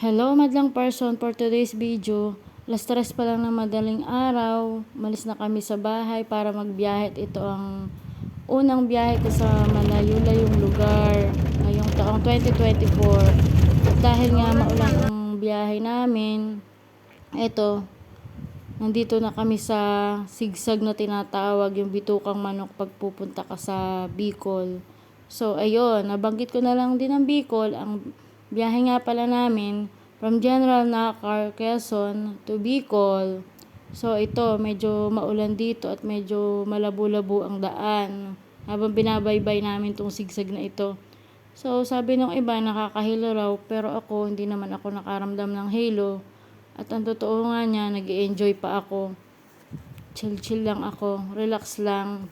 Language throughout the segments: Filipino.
Hello madlang person, for today's video, last stress pa lang ng madaling araw, malis na kami sa bahay para magbiyahe. Ito ang unang biyahe ko sa malayo-layong lugar ngayong taong 2024. At dahil nga maulan ang biyahe namin, ito, nandito na kami sa sigsag na tinatawag, yung Bitukang Manok pagpupunta ka sa Bicol. So ayun, nabanggit ko na lang din ang Bicol. Ang biyahe nga pala namin from General Nakar, Quezon to Bicol. So ito, medyo maulan dito at medyo malabo-labo ang daan habang binabaybay namin tong sigsag na ito. So sabi ng iba nakakahilo raw, pero ako hindi naman ako nakaramdam ng hilo. At ang totoo nga niya, nag-i-enjoy pa ako. Chill-chill lang ako, relax lang.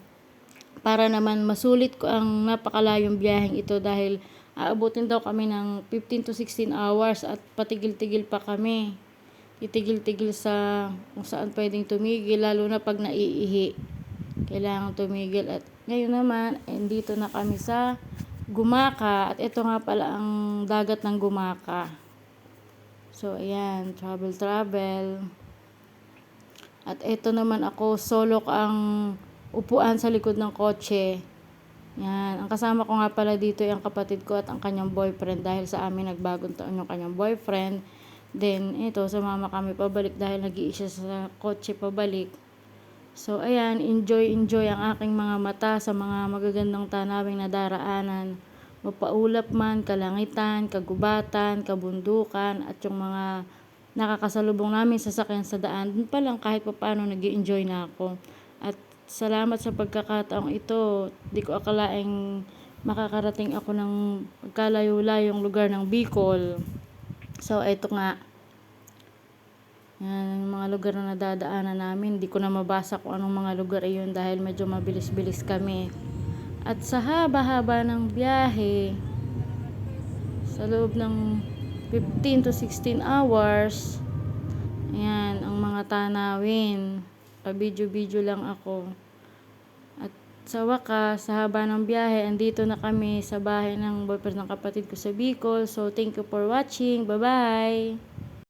Para naman masulit ko ang napakalayong biyaheng ito dahil aabutin daw kami ng 15 to 16 hours at patigil-tigil pa kami. Titigil-tigil sa kung saan pwedeng tumigil, lalo na pag naiihi. Kailangan tumigil. At ngayon naman, dito na kami sa Gumaka. At ito nga pala ang dagat ng Gumaka. So, ayan, travel. At ito naman ako, solo ang upuan sa likod ng kotse. Yan, ang kasama ko nga pala dito yung kapatid ko at ang kanyang boyfriend dahil sa amin nagbagong taon yung kanyang boyfriend. Then, ito, sumama kami pabalik dahil nag-iisa sa kotse pabalik. So, ayan, enjoy ang aking mga mata sa mga magagandang tanawing nadaraanan. Mapaulap man, kalangitan, kagubatan, kabundukan, at yung mga nakakasalubong namin sasakyan sa daan. Dun pa lang kahit paano nag-i-enjoy na ako. At salamat sa pagkakataong ito. Di ko akalaing makakarating ako ng kalayo-layong lugar ng Bicol. So, ito nga. Yan, yung mga lugar na nadadaanan namin. Di ko na mabasa kung anong mga lugar iyon dahil medyo mabilis-bilis kami. At sa haba-haba ng biyahe, sa loob ng 15 to 16 hours, ayan, ang mga tanawin. Pa-video-video lang ako. At sa wakas, sa haba ng biyahe, andito na kami sa bahay ng boyfriend ng kapatid ko sa Bicol. So, thank you for watching. Bye-bye!